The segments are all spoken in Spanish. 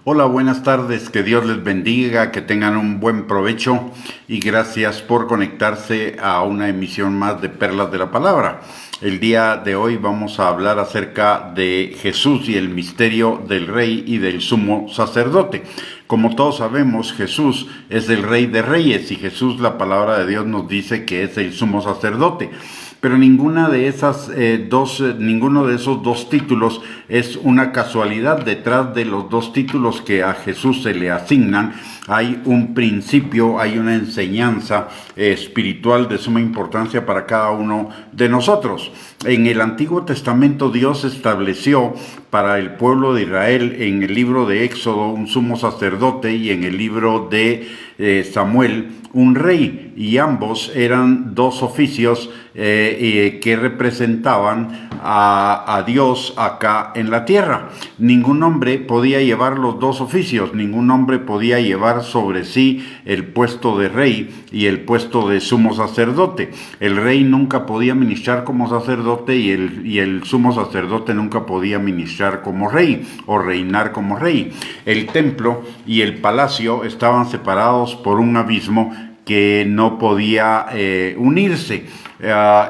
Hola, buenas tardes, que Dios les bendiga, que tengan un buen provecho y gracias por conectarse a una emisión más de Perlas de la Palabra. El día de hoy vamos a hablar acerca de Jesús y el misterio del Rey y del Sumo Sacerdote. Como todos sabemos, Jesús es el Rey de Reyes y Jesús, la palabra de Dios nos dice que es el Sumo Sacerdote. Pero ninguno de esos dos títulos es una casualidad. Detrás de los dos títulos que a Jesús se le asignan hay un principio, hay una enseñanza espiritual de suma importancia para cada uno de nosotros. En el Antiguo Testamento Dios estableció para el pueblo de Israel en el libro de Éxodo un sumo sacerdote y en el libro de Samuel un rey, y ambos eran dos oficios que representaban a Dios acá en la tierra. Ningún hombre podía llevar los dos oficios, ningún hombre podía llevar sobre sí el puesto de rey y el puesto de sumo sacerdote. El rey nunca podía ministrar como sacerdote y el sumo sacerdote nunca podía ministrar como rey o reinar como rey. El templo y el palacio estaban separados por un abismo que no podía unirse.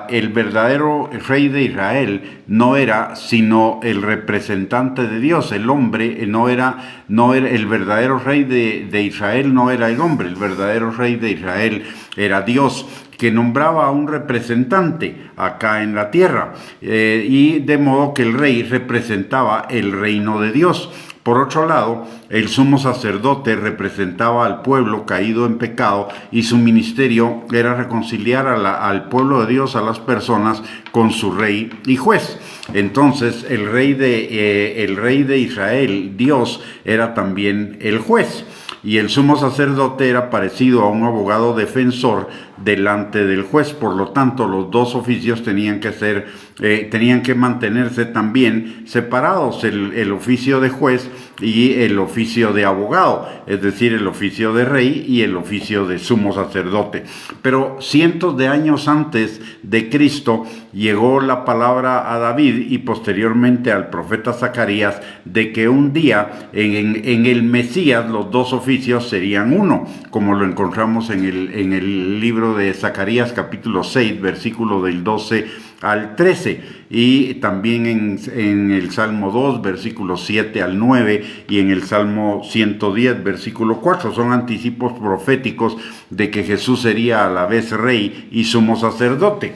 El verdadero rey de Israel no era sino el representante de Dios. El hombre no era el verdadero rey de Israel, no era el hombre. El verdadero rey de Israel era Dios, que nombraba a un representante acá en la tierra, y de modo que el rey representaba el reino de Dios. Por otro lado, el sumo sacerdote representaba al pueblo caído en pecado y su ministerio era reconciliar al pueblo de Dios, a las personas, con su rey y juez. Entonces, el rey de Israel, Dios, era también el juez. Y el sumo sacerdote era parecido a un abogado defensor delante del juez. Por lo tanto, los dos oficios tenían que mantenerse también separados, el oficio de juez y el oficio de abogado, es decir, el oficio de rey y el oficio de sumo sacerdote. Pero cientos de años antes de Cristo llegó la palabra a David y posteriormente al profeta Zacarías de que un día en el Mesías los dos oficios serían uno, como lo encontramos en el libro de Zacarías capítulo 6, versículo del 12 al 13, y también en el Salmo 2, versículo 7 al 9, y en el Salmo 110, versículo 4. Son anticipos proféticos de que Jesús sería a la vez rey y sumo sacerdote.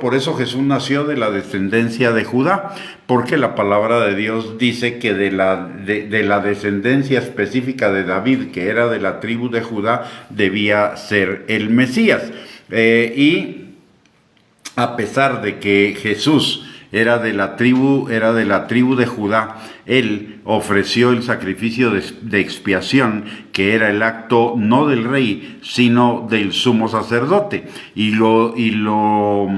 Por eso Jesús nació de la descendencia de Judá, porque la palabra de Dios dice que de la descendencia específica de David, que era de la tribu de Judá, debía ser el Mesías. Y a pesar de que Jesús era de la tribu de Judá, él ofreció el sacrificio de expiación, que era el acto no del rey, sino del sumo sacerdote, y lo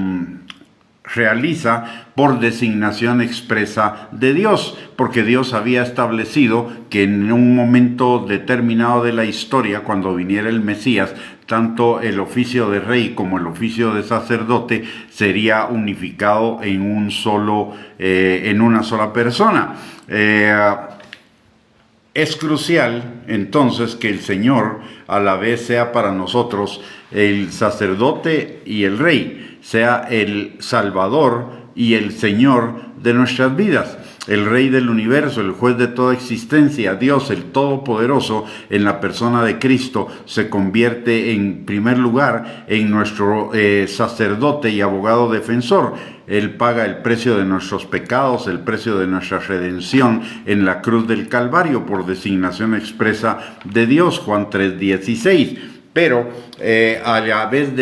realiza por designación expresa de Dios, porque Dios había establecido que en un momento determinado de la historia, cuando viniera el Mesías, tanto el oficio de rey como el oficio de sacerdote sería unificado en una sola persona. Es crucial entonces que el Señor a la vez sea para nosotros el sacerdote y el rey, sea el Salvador y el Señor de nuestras vidas, el Rey del universo, el juez de toda existencia, Dios el Todopoderoso, en la persona de Cristo, se convierte en primer lugar en nuestro sacerdote y abogado defensor. Él paga el precio de nuestros pecados, el precio de nuestra redención en la cruz del Calvario por designación expresa de Dios, Juan 3:16. Pero a la vez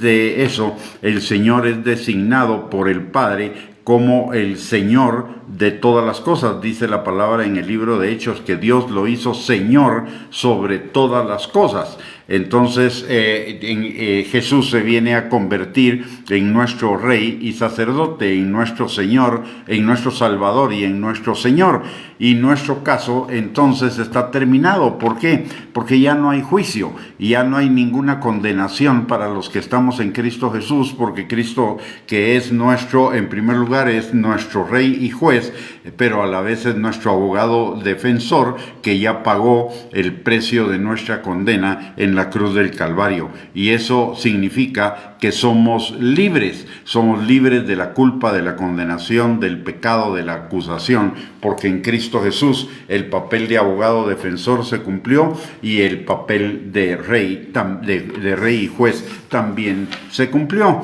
de eso, el Señor es designado por el Padre como el Señor de todas las cosas. Dice la palabra en el libro de Hechos que Dios lo hizo Señor sobre todas las cosas. Entonces Jesús se viene a convertir en nuestro Rey y sacerdote, en nuestro Señor, en nuestro Salvador y en nuestro Señor. Y nuestro caso entonces está terminado. ¿Por qué? Porque ya no hay juicio y ya no hay ninguna condenación para los que estamos en Cristo Jesús, porque Cristo, que es nuestro, en primer lugar, es nuestro Rey y juez, pero a la vez es nuestro abogado defensor que ya pagó el precio de nuestra condena en la cruz del Calvario. Y eso significa que somos libres de la culpa, de la condenación, del pecado, de la acusación, porque en Cristo Jesús el papel de abogado defensor se cumplió y el papel de rey y juez también se cumplió.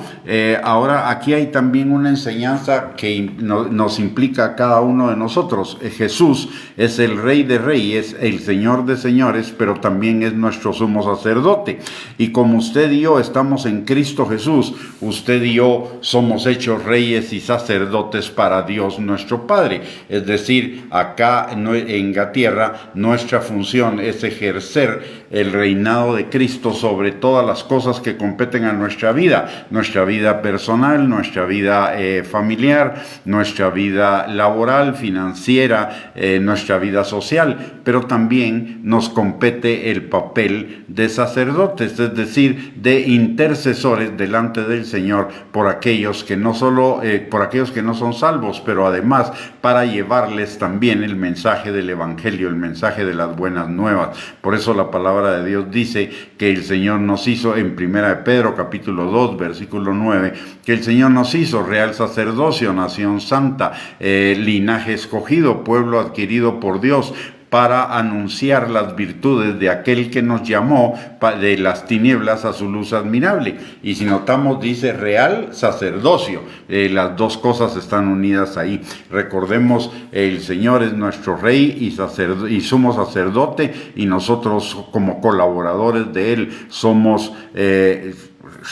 Ahora aquí hay también una enseñanza que nos implica a cada uno de nosotros. Jesús es el Rey de Reyes, el Señor de Señores, pero también es nuestro sumo sacerdote. Y como usted y yo estamos en Cristo Jesús, usted y yo somos hechos reyes y sacerdotes para Dios nuestro Padre. Es decir, acá en la tierra nuestra función es ejercer el reinado de Cristo sobre todas las cosas que competen a nuestra vida personal, nuestra vida familiar, nuestra vida laboral, financiera, nuestra vida social, pero también nos compete el papel de sacerdotes, es decir, de intercesores delante del Señor por aquellos que no son salvos, pero además para llevarles también el mensaje del Evangelio, el mensaje de las buenas nuevas. Por eso la palabra de Dios dice que el Señor nos hizo, en 1 Pedro capítulo 2 versículo 9, que el Señor nos hizo real sacerdocio, nación santa, linaje escogido, pueblo adquirido por Dios, para anunciar las virtudes de aquel que nos llamó de las tinieblas a su luz admirable. Y si notamos, dice real sacerdocio. Las dos cosas están unidas ahí. Recordemos, el Señor es nuestro Rey y sumo sacerdote, y nosotros como colaboradores de Él somos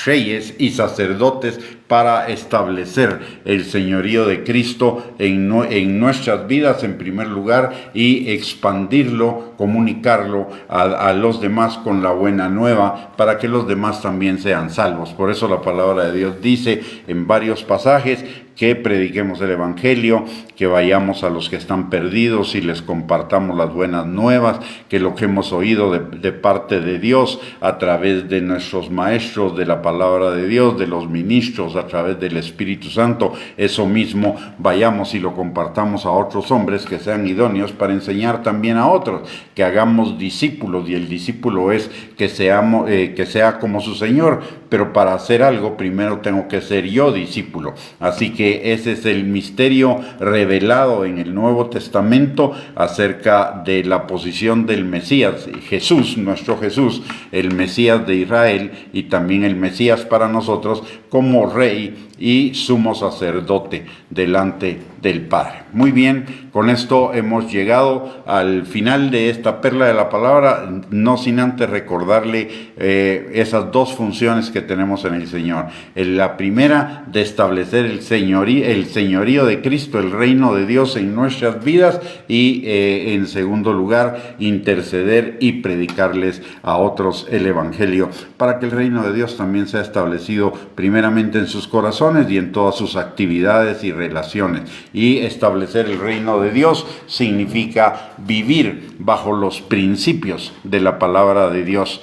reyes y sacerdotes para establecer el señorío de Cristo en nuestras vidas en primer lugar, y expandirlo, comunicarlo a los demás con la buena nueva, para que los demás también sean salvos. Por eso la palabra de Dios dice en varios pasajes que prediquemos el Evangelio, que vayamos a los que están perdidos y les compartamos las buenas nuevas, que lo que hemos oído de parte de Dios a través de nuestros maestros de la palabra de Dios, de los ministros, a través del Espíritu Santo, eso mismo vayamos y lo compartamos a otros hombres que sean idóneos para enseñar también a otros, que hagamos discípulos, y el discípulo es que sea como su Señor, pero para hacer algo primero tengo que ser yo discípulo. Así que ese es el misterio revelado en el Nuevo Testamento acerca de la posición del Mesías, Jesús, nuestro Jesús, el Mesías de Israel y también el Mesías para nosotros como Rey y sumo sacerdote delante del Padre. Muy bien, con esto hemos llegado al final de esta perla de la palabra, no sin antes recordarle esas dos funciones que tenemos en el Señor. La primera, de establecer el señorío de Cristo, el reino de Dios en nuestras vidas, y en segundo lugar, interceder y predicarles a otros el Evangelio, para que el reino de Dios también sea establecido primeramente en sus corazones y en todas sus actividades y relaciones. Y establecer el reino de Dios significa vivir bajo los principios de la palabra de Dios,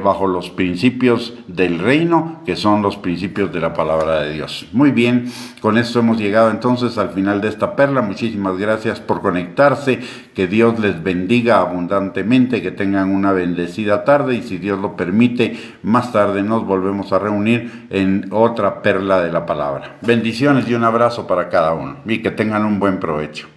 bajo los principios del reino, que son los principios de la palabra de Dios. Muy bien, con esto hemos llegado entonces al final de esta perla. Muchísimas gracias por conectarse, que Dios les bendiga abundantemente, que tengan una bendecida tarde, y si Dios lo permite, más tarde nos volvemos a reunir en otra perla de la palabra. Bendiciones y un abrazo para cada uno, y que tengan un buen provecho.